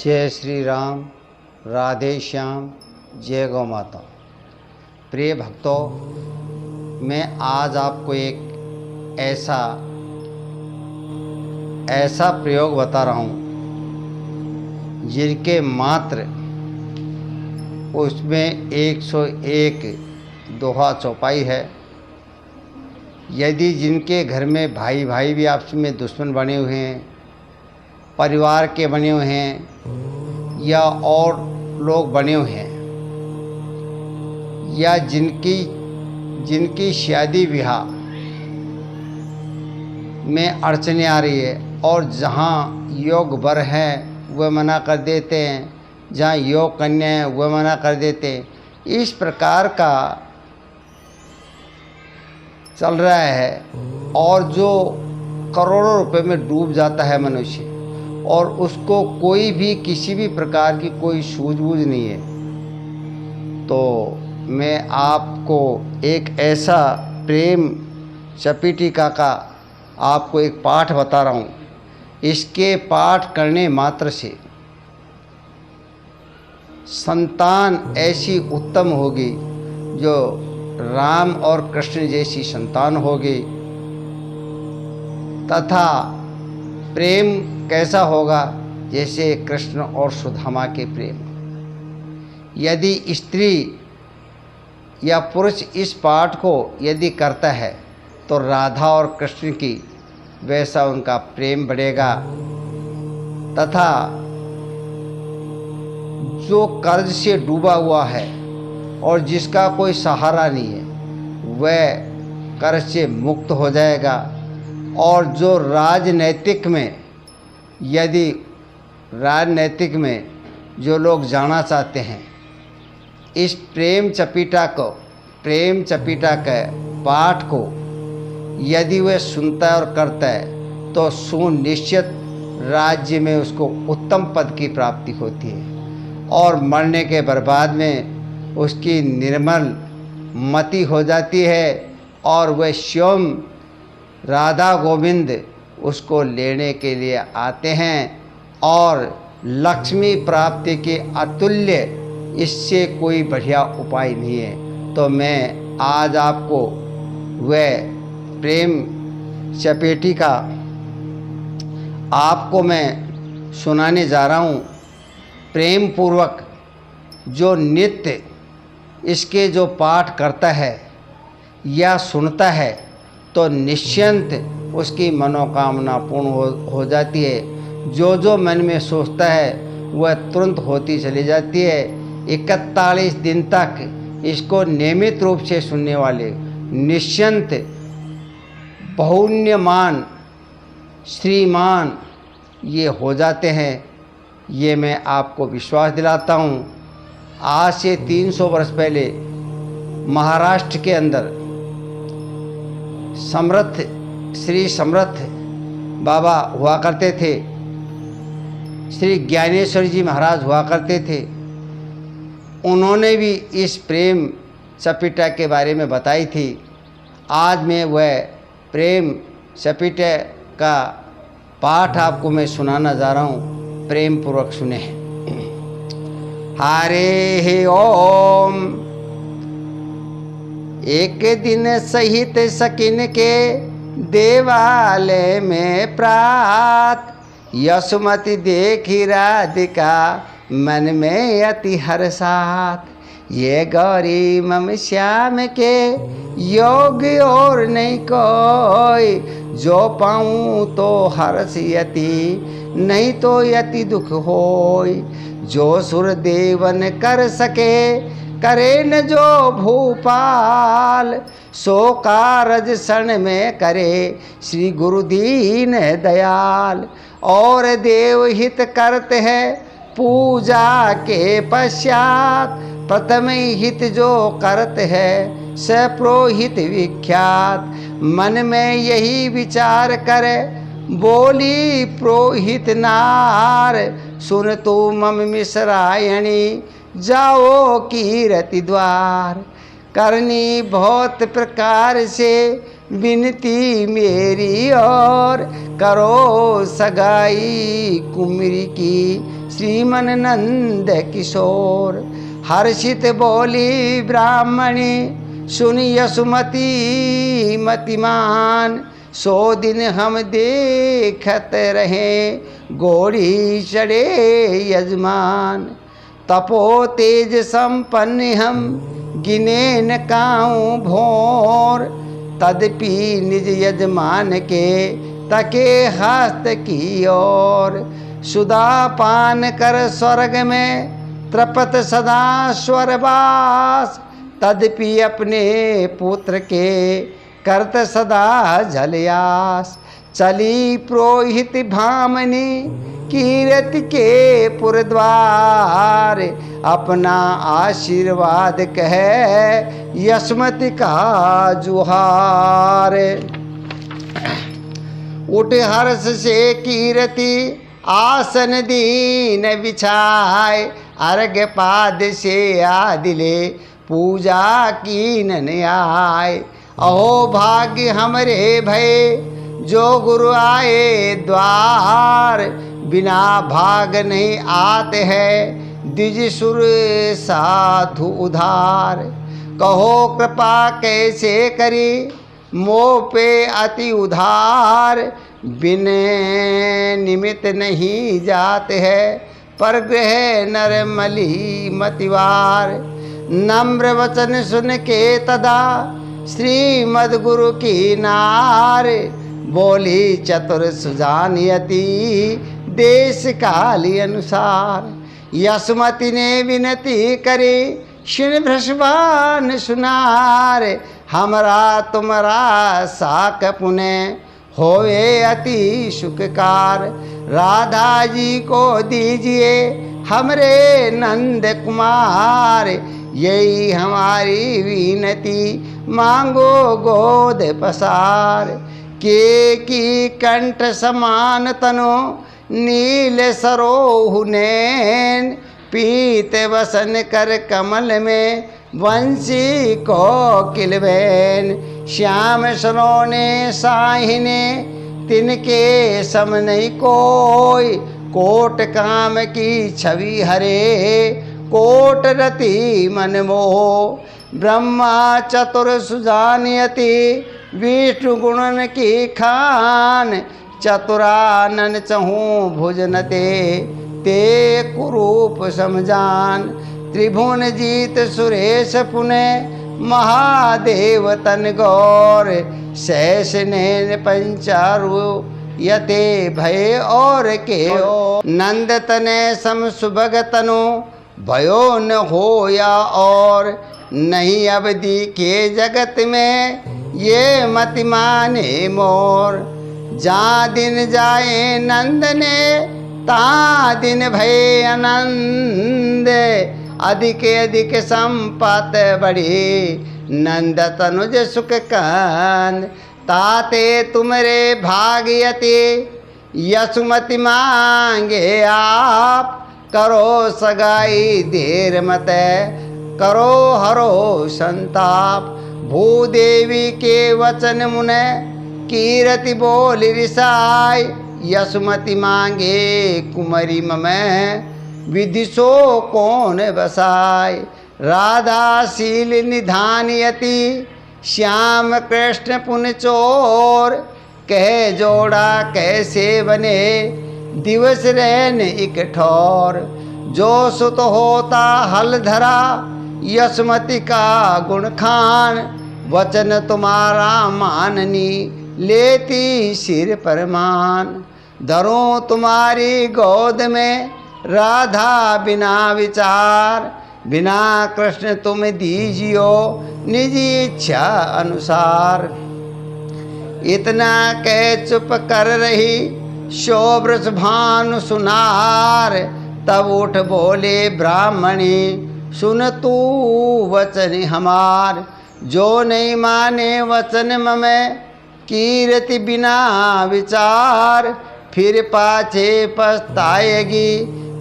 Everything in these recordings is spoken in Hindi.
जय श्री राम, राधे श्याम, जय गौ माता। प्रिय भक्तों, मैं आज आपको एक ऐसा प्रयोग बता रहा हूँ जिनके मात्र उसमें 101 दोहा चौपाई है। यदि जिनके घर में भाई भाई भी आपस में दुश्मन बने हुए हैं, परिवार के बने हुए हैं या और लोग बने हुए हैं, या जिनकी शादी ब्याह में अड़चने आ रही है और जहाँ योग वर हैं वह मना कर देते हैं, जहाँ योग कन्या है वह मना कर देते हैं, इस प्रकार का चल रहा है। और जो करोड़ों रुपए में डूब जाता है मनुष्य और उसको कोई भी किसी भी प्रकार की कोई सूझबूझ नहीं है, तो मैं आपको एक ऐसा प्रेम चपीटिका का आपको एक पाठ बता रहा हूँ। इसके पाठ करने मात्र से संतान ऐसी उत्तम होगी जो राम और कृष्ण जैसी संतान होगी, तथा प्रेम कैसा होगा जैसे कृष्ण और सुदामा के प्रेम। यदि स्त्री या पुरुष इस पाठ को यदि करता है तो राधा और कृष्ण की वैसा उनका प्रेम बढ़ेगा, तथा जो कर्ज से डूबा हुआ है और जिसका कोई सहारा नहीं है वह कर्ज से मुक्त हो जाएगा। और जो राजनैतिक में जो लोग जाना चाहते हैं, इस प्रेम चपीटा के पाठ को यदि वह सुनता है और करता है तो सुनिश्चित राज्य में उसको उत्तम पद की प्राप्ति होती है और मरने के बर्बाद में उसकी निर्मल मति हो जाती है और वह स्वयं राधा गोविंद उसको लेने के लिए आते हैं। और लक्ष्मी प्राप्ति के अतुल्य इससे कोई बढ़िया उपाय नहीं है। तो मैं आज आपको वह प्रेम चपेटिका आपको मैं सुनाने जा रहा हूँ। प्रेम पूर्वक जो नित्य इसके जो पाठ करता है या सुनता है तो निश्चिंत उसकी मनोकामना पूर्ण हो जाती है। जो मन में सोचता है वह तुरंत होती चली जाती है। 41 दिन तक इसको नियमित रूप से सुनने वाले निश्चिंत बहुन्यमान श्रीमान ये हो जाते हैं। ये मैं आपको विश्वास दिलाता हूँ। आज से 300 वर्ष पहले महाराष्ट्र के अंदर श्री समर्थ बाबा हुआ करते थे, श्री ज्ञानेश्वर जी महाराज हुआ करते थे। उन्होंने भी इस प्रेम चपीटा के बारे में बताई थी। आज मैं वह प्रेम चपीटा का पाठ आपको मैं सुनाना जा रहा हूँ। प्रेम पूर्वक सुने। हरे ओम। एक दिन सहित सकिन के देवालय में प्रात, यशोमती देखी राधिका मन में अति हर्षात। ये गौरी मम श्याम के योग और नहीं कोई, जो पाऊँ तो हर्ष यति नहीं तो यति दुख होय। जो सुर देवन कर सके करे न जो भूपाल, सो कारज क्षण में करे श्री गुरु दीन दयाल। और देव हित करते हैं पूजा के पश्चात, प्रथम हित जो करते हैं स पुरोहित विख्यात। मन में यही विचार करे बोली पुरोहित नार, सुन तू मम मिश्रायणी जाओ कीरति द्वार। करनी बहुत प्रकार से विनती मेरी और करो सगाई कुमरी की श्रीमन नंद किशोर। हर्षित बोली ब्राह्मणी सुन यसुमती मतिमान, सो दिन हम देखत रहे गोरी चढ़े यजमान। तपो तेज संपन्न हम गिने न काऊं भोर, तदपि निज यजमान के तके हस्त की ओर। सुधा पान कर स्वर्ग में तृपत सदा स्वर्वास, तदपि अपने पुत्र के करत सदा जलयास। चली पुरोहित भामनी कीरति के पुरद्वार, अपना आशीर्वाद कहे यशमति का जुहार। उठ हर्ष से कीरति आसन दीन बिछाए, अर्घ पाद से आदिले पूजा कीनन आए। अहो भाग्य हमरे भय जो गुरु आए द्वार, बिना भाग नहीं आते हैं द्विज सुर साधु उधार। कहो कृपा कैसे करी मोह पे अति उधार, बिन निमित्त नहीं जाते हैं पर गृह नरमली मतिवार। नम्र वचन सुन के तदा श्रीमद गुरु की नार, बोली चतुर सुजानियति देश काली अनुसार। यसमति ने विनती करे क्षीण भ्रष्वान सुनार, हमरा तुम्हारा साक पुण्य होवे अति सुखकार। राधा जी को दीजिए हमरे नंद कुमार, यही हमारी विनती मांगो गोद पसार। के की कंठ समान तनो नील सरोह नैन, पीत वसन कर कमल में वंशी को किलबैन। श्याम सरोने साहिने तिनके सम नहीं कोई, कोट काम की छवि हरे कोट रति मन मोह। ब्रह्मा चतुर सुजानियति विष्णु गुणन की खान, चतुरानन चहूँ भुजनते ते कुरूप समजान। त्रिभुवन जीत सुरेश पुण्य महादेव तन गौर, शेष नैन पंचारु यते भय और के ओ। नंद तने सम सुभग तनु भयो न हो या और, नहीं अवधि के जगत में ये मति माने मोर। जा दिन जाए नंद ने ता दिन भय आनंद, अधिक अधिक संपत बड़ी नंद तनुज सुख कान। ताते तुमरे भाग्यति यसुमति मांगे आप, करो सगाई देर मत करो हरो संताप। भूदेवी के वचन मुने कीरति बोल रिसाई, यसुमति मांगे कुमरी में विदिशो कौन बसाय। राधा शील निधानयति श्याम कृष्ण पुन चोर, कह जोड़ा कैसे बने दिवस रहन एक ठौर। जो सुत होता हल धरा यसमति का गुण खान, वचन तुम्हारा माननी लेती सिर पर मान। धरो तुम्हारी गोद में राधा बिना विचार, बिना कृष्ण तुम दीजियो निजी इच्छा अनुसार। इतना कह चुप कर रही शोभ्रस भानु सुनार, तब उठ बोले ब्राह्मणी सुन तू वचन हमार। जो नहीं माने वचन में कीरति बिना विचार, फिर पाछे पछताएगी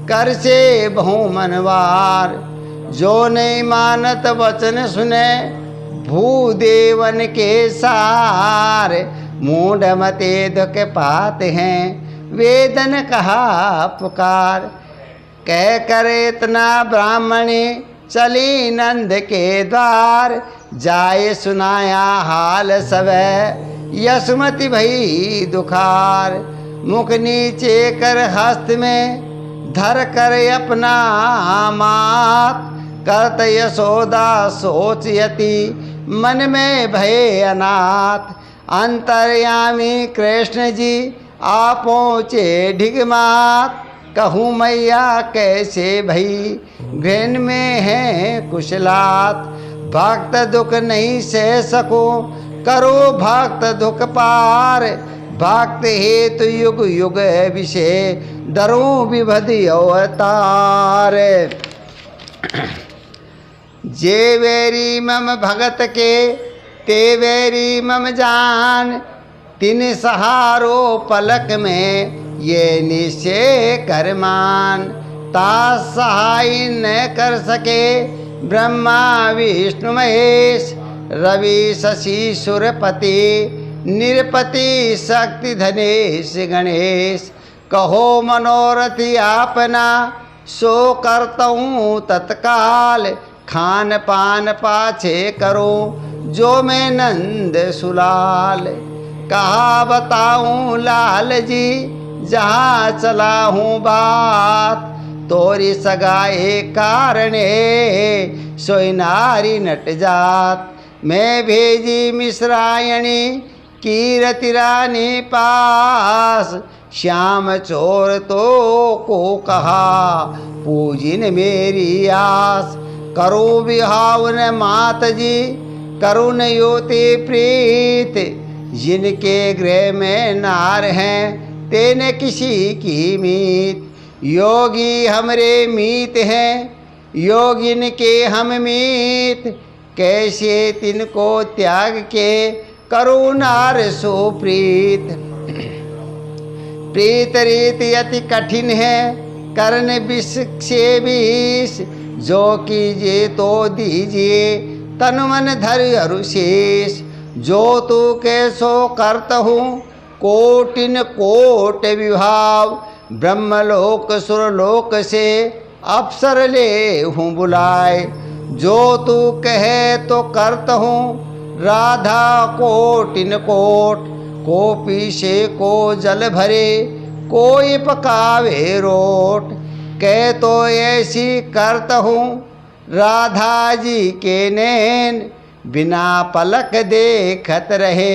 कर से बहु मनवार। जो नहीं मानत वचन सुने भूदेवन के सार, मूढ़ मते दुख पाते हैं, वेदन कहा पुकार। कह कर इतना ब्राह्मणी चली नंद के द्वार, जाए सुनाया हाल सब यशमति भई दुखार। मुख नीचे कर हस्त में धर कर अपना मात, करत यशोदा सोचयति मन में भय अनाथ। अंतर्यामी कृष्ण जी आ पहुँचे ढिगमात, कहूँ मैया कैसे भई घृण में है कुशलात। भक्त दुख नहीं सह सको करो भक्त दुख पार, भक्त हेतु युग युग विषय दरों विभदि अवतार। जे वेरी मम भगत के ते वेरी मम जान, तिन सहारो पलक में ये निश्चय कर मान। ता सहाय न कर सके ब्रह्मा विष्णु महेश, रवि शशि सुरपति निरपति शक्ति धनेश गणेश। कहो मनोरथी आपना सो करतऊँ तत्काल, खान पान पाछे करो जो मैं नंद सुलाल। कहा बताऊँ लाल जी जहाँ चला हूँ बात, तोरी सगाए कारणे सोई नारी नट जात। मैं भेजी मिश्रायणी कीरति रानी पास, श्याम चोर तो को कहा पूजिन मेरी आस। करो विहावन मात जी करुण योते प्रीत, जिनके गृह में नार हैं तेने किसी की मीत। योगी हमरे मीत हैं योगिन के हम मीत, कैसे तिनको त्याग के करो नार सो प्रीत। प्रीत रीत अति कठिन है करने विष से विष, जो कीजिए तो दीजिए तन मन धर अरुशेष। जो तू कैसो करत हूँ कोटिन कोट विभाव, ब्रह्मलोक सुरलोक से अप्सर ले हूँ बुलाए। जो तू कहे तो करत हूँ राधा कोटिन कोट, को पीछे को जल भरे कोई पकावे रोट। कह तो ऐसी करत हूँ राधा जी के नैन, बिना पलक देखत रहे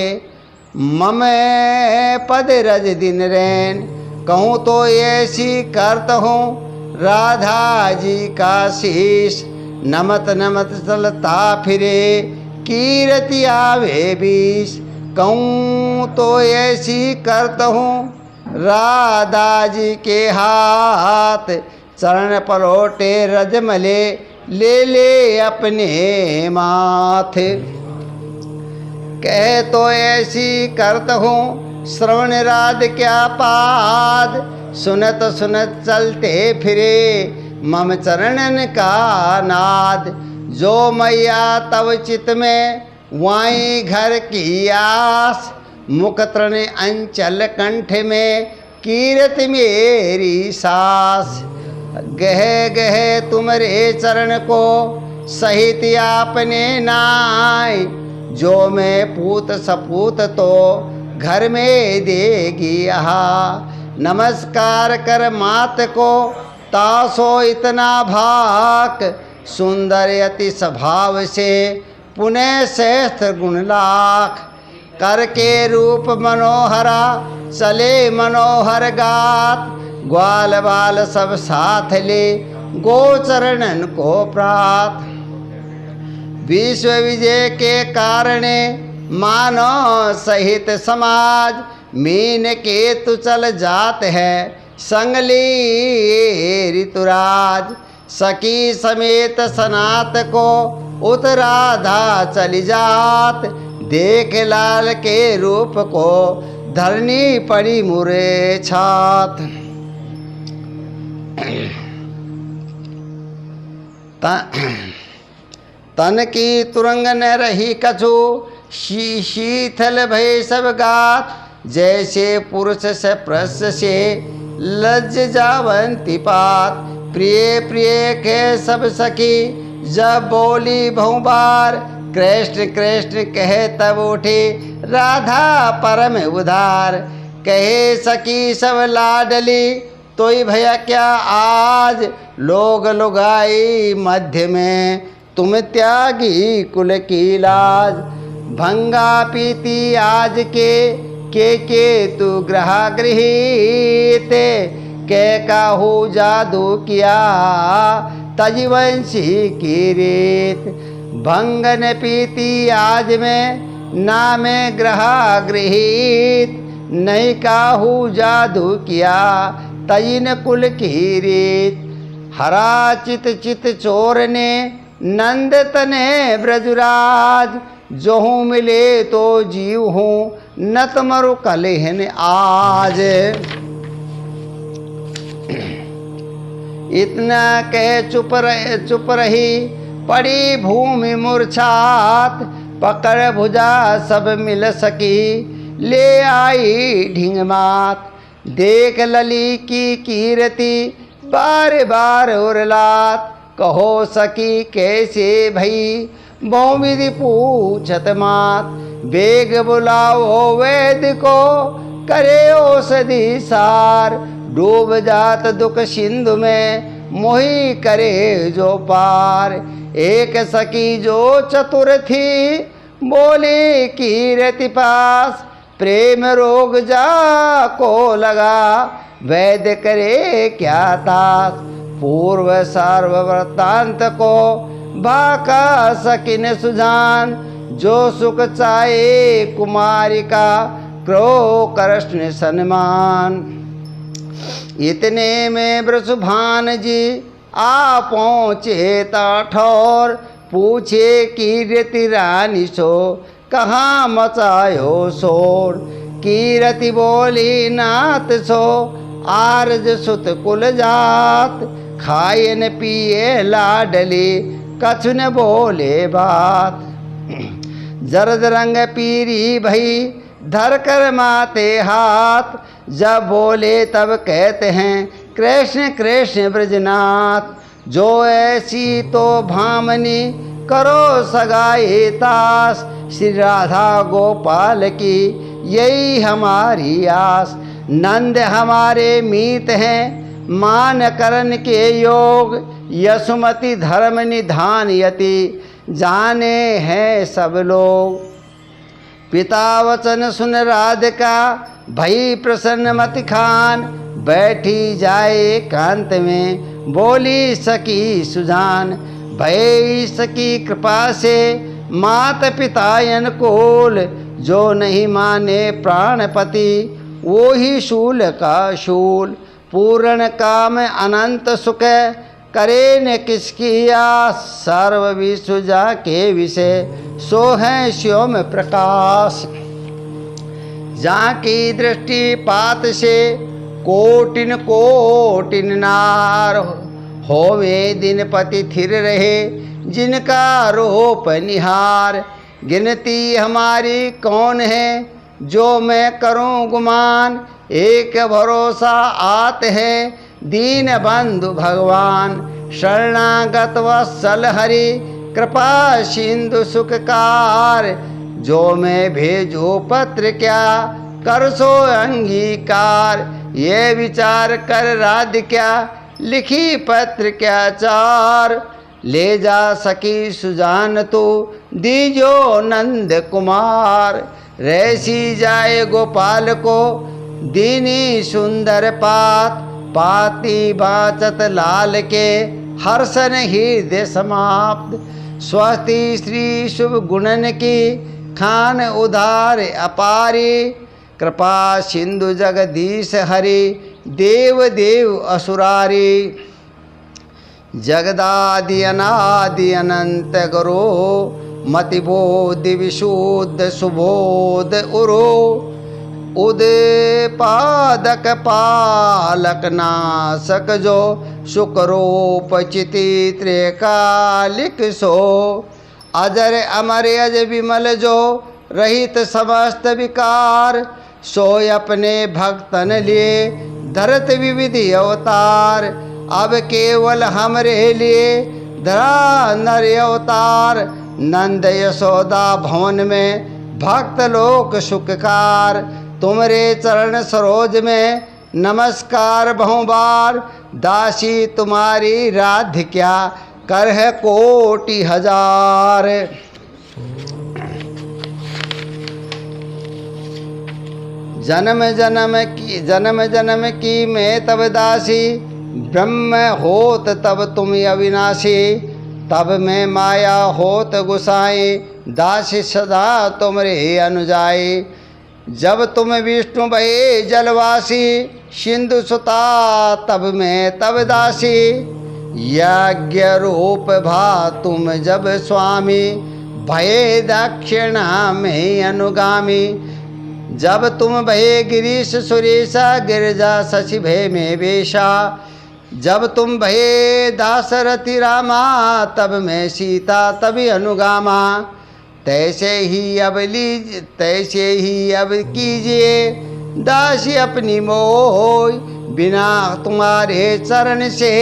मम पद रज दिन रैन। कहूँ तो ऐसी करत हूँ राधा जी का शीश, नमत नमत चलता फिरे कीरति आवे बीस। कहूँ तो ऐसी करत हूँ राधा जी के हाथ, चरण पलोटे रजमले ले ले अपने माथे। कह तो ऐसी करत हूँ श्रवण राध क्या पाद, सुनत सुनत चलते फिरे मम चरणन का नाद। जो मैया तव चित में वाई घर की आस, मुख तृण अंचल कंठ में कीरति मेरी सास। गह गह तुमरे चरण को सहित आपने नाय, जो मैं पूत सपूत तो घर में देगी यहाँ। नमस्कार कर मात को तासो इतना भाक, सुंदर अति स्वभाव से पुनः श्रेष्ठ गुण लाख। करके रूप मनोहरा चले मनोहर गात, ग्वाल बाल सब साथ ले गोचरणन को प्रात। विश्व विजय के कारणे मानो सहित समाज, मीन केतु चल जात है संगली ऋतुराज। सखी समेत सनात को उत्तराधा चली जात, देख लाल के रूप को धरनी पड़ी मुरे छात। तन की तुरंग न रही कछु, शीतल भय सब गात। जैसे पुरुष से प्रस से लज्ज जावंती पात। प्रिय प्रिय के सब सखी जब बोली बहु बार। कृष्ण कृष्ण कहे तब उठे राधा परम उधार। कहे सखी सब लाडली तोई भैया क्या आज। लोग लुगाई मध्य में तुम त्यागी कुल की लाज। भंगा पीती आज के तू ग्रहा गृहीत। के काहू जादू किया तजवंशी की रीत। भंगन पीती आज में नामे ग्रहा गृहीत। नहीं काहू जादू किया तजिन कुल की रीत। हरा चित चित चोर ने नंद तने ब्रजराज। जोहूँ मिले तो जीव हूँ नत मरु कलेहन आज। इतना कह चुप रही पड़ी भूमि मूर्छात। पकड़ भुजा सब मिल सकी ले आई ढींग मात। देख लली की कीरति बार बार उरलात। कहो सकी कैसे भई बहुविधि पूछत मात। बेग बुलाओ वैद को करे औषधि सार। डूब जात दुख सिंधु में मोही करे जो पार। एक सखी जो चतुर थी बोली कीरति पास। प्रेम रोग जा को लगा वैद्य करे क्या तास। पूर्व सार्ववृत्तांत को भाका सकिन सुजान। जो सुख चाहे कुमारी का क्रो कृष्ण सन्मान। इतने में वृषभान जी आ पहुँचे ठौर। पूछे कीरति रानी सो कहाँ मचायो शोर। कीरति बोली नाथ सो आर्ज सुत कुल जात। खाए न पिए लाडली कछु न बोले बात। जरद रंग पीरी भई धर कर माते हाथ। जब बोले तब कहते हैं कृष्ण कृष्ण ब्रजनाथ। जो ऐसी तो भामनी करो सगाई तास। श्री राधा गोपाल की यही हमारी आस। नंद हमारे मीत हैं मान करन के योग। यशुमति धर्म निधान यति जाने हैं सब लोग। पिता वचन सुन राधिका भई प्रसन्न मति खान। बैठी जाए कांत में बोली सकी सुजान। भई सकी कृपा से मात पिता अनुकूल। जो नहीं माने प्राणपति वो ही शूल का शूल। पूर्ण काम अनंत सुख करे न किसकी आस। सर्व विश्व जाके विषय सो है श्योम प्रकाश। जाकी दृष्टि पात से कोटिन कोटिन नार। होवे दिन पति थिर रहे जिनका रूप निहार। गिनती हमारी कौन है जो मैं करूं गुमान। एक भरोसा आत है दीन बंधु भगवान। शरणागत वत्सल हरि कृपा सिंधु सुखकार। जो मैं भेजो पत्र क्या कर सो अंगीकार। ये विचार कर राधिका लिखी पत्र क्या चार। ले जा सकी सुजान तो दीजो नंद कुमार। रहसी जाए गोपाल को दीनी सुंदर पात। पाती बाचत लाल के हर्षन हृदय समाप्त। स्वस्ति श्री शुभ गुणन की खान उधार अपारी। कृपा सिंधु जगदीश हरि देव देव असुरारी। जगदादि अनादि अनंत गुरु मति बोधि विशुद्ध सुबोध उरो। उद पादक पालक नासक जो शुक्रोप चिति त्रैकालिक सो। अजर अमर अज विमल जो रहित समस्त विकार, सोय अपने भक्तन लिए धरत विविधि अवतार। अब केवल हमरे लिए धरा नर अवतार, नंद यशोदा भवन में भक्त लोक सुखकार। तुमरे चरण सरोज में नमस्कार बहुबार, दासी तुम्हारी राधिका कर है कोटि हजार। जन्म जन्म की मैं तब दासी, ब्रह्म होत तब तुम अविनाशी। तब मैं माया होत गुसाई, दासी सदा तुमरे अनुजाई। जब तुम विष्णु भये जलवासी, सिंधु सुता तब मैं तब दासी। यज्ञ रूप भा तुम जब स्वामी, भये दक्षिणा में अनुगामी। जब तुम भये गिरीश सुरेशा, गिरजा शशि भय में वेशा। जब तुम भये दासरथि रामा, तब मैं सीता तभी अनुगामा। तैसे ही अब कीजिए दासी अपनी मोह, बिना तुम्हारे चरण से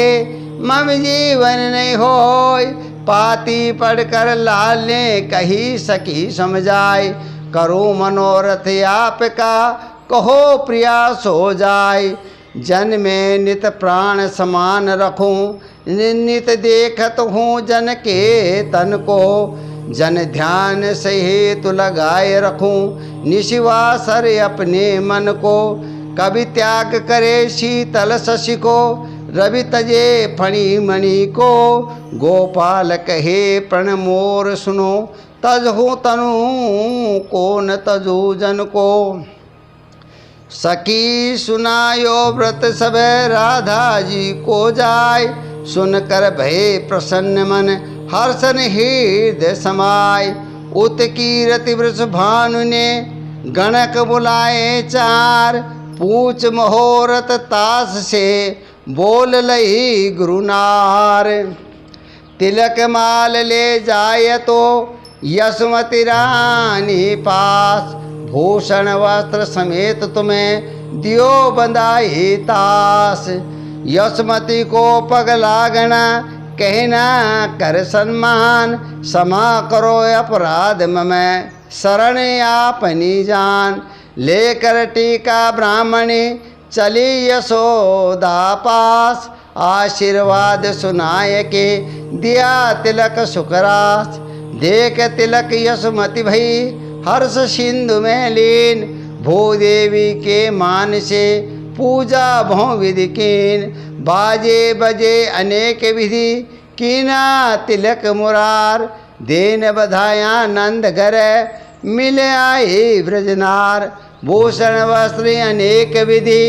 मम जीवन नहीं होय। पाती पढ़कर लाल ने कही सकी समझाए, करूँ मनोरथ आपका कहो प्रयास हो जाए। जन में नित प्राण समान रखूं, नित देखत हूँ जन के तन को। जन ध्यान से हेतु लगाए रखूं, निशिवासर अपने मन को। कभी त्याग करे शीतल शशि को, रवि तजे फणी मणि को। गोपाल कहे प्रण मोर सुनो, तजहु तनु को न तजु जन को। सखी सुनायो व्रत सब राधा जी को जाय, सुनकर भय प्रसन्न मन हर्षन हृदय समाय। उत्कीर्ति वृष भानु ने गणक बुलाए चार, पूछ महोरत तास से बोल लई गुरुनार। तिलक माल ले जाय तो यशमती रानी पास, भूषण वस्त्र समेत तुम्हें दियो बंधाई तास। यशमती को पग लागना कहना कर सम्मान, क्षमा करो अपराध में शरण आपनी जान। लेकर टीका ब्राह्मणी चली यशोदा पास, आशीर्वाद सुनाय के दिया तिलक सुखरास। देख तिलक यशमती भई हर्ष सिंधु में लीन, भूदेवी के मान से पूजा भौ विधि कीन। बाजे बजे अनेक विधि कीना तिलक मुरार, देन बधाया नंद घर मिल आए ब्रजनार। भूषण वस्त्र अनेक विधि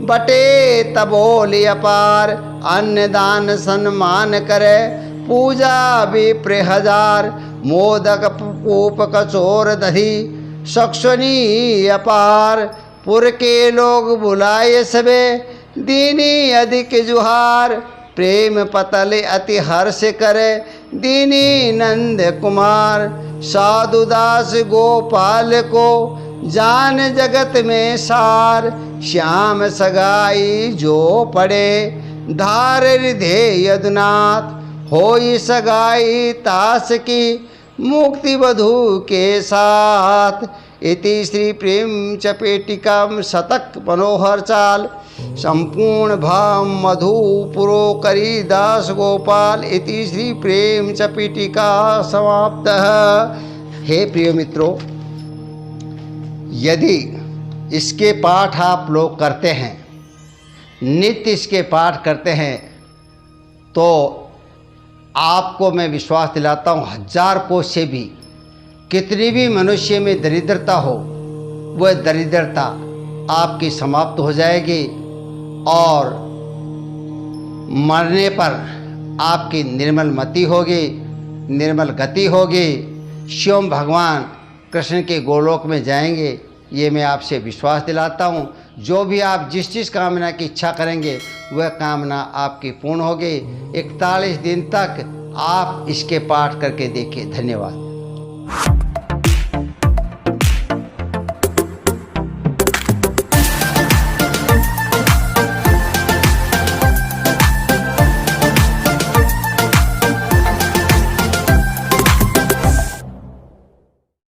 बटे तबोल अपार, अन्नदान सम्मान करे पूजा विप्र हजार। मोदक कूप कचोर दही सक्षनी अपार, पुर के लोग बुलाए सबे दीनी अधिक जुहार। प्रेम पतल अति हर्ष करे दीनी नंद कुमार। साधुदास गोपाल को जान जगत में सार, श्याम सगाई जो पड़े धार हृदय यदुनाथ। होई सगाई तास की मुक्ति वधू के साथ। इति श्री प्रेम चपेटिका शतक मनोहर चाल, संपूर्ण भाव मधु पुरो करी दास गोपाल। इति श्री प्रेम चपेटिका समाप्त। हे प्रिय मित्रों, यदि इसके पाठ आप लोग करते हैं, नित्य इसके पाठ करते हैं, तो आपको मैं विश्वास दिलाता हूँ 1000 कोस से भी कितनी भी मनुष्य में दरिद्रता हो, वह दरिद्रता आपकी समाप्त हो जाएगी और मरने पर आपकी निर्मल मति होगी, निर्मल गति होगी। शिव भगवान कृष्ण के गोलोक में जाएंगे, ये मैं आपसे विश्वास दिलाता हूँ। जो भी आप जिस कामना की इच्छा करेंगे वह कामना आपकी पूर्ण होगी। 41 दिन तक आप इसके पाठ करके देखिए। धन्यवाद।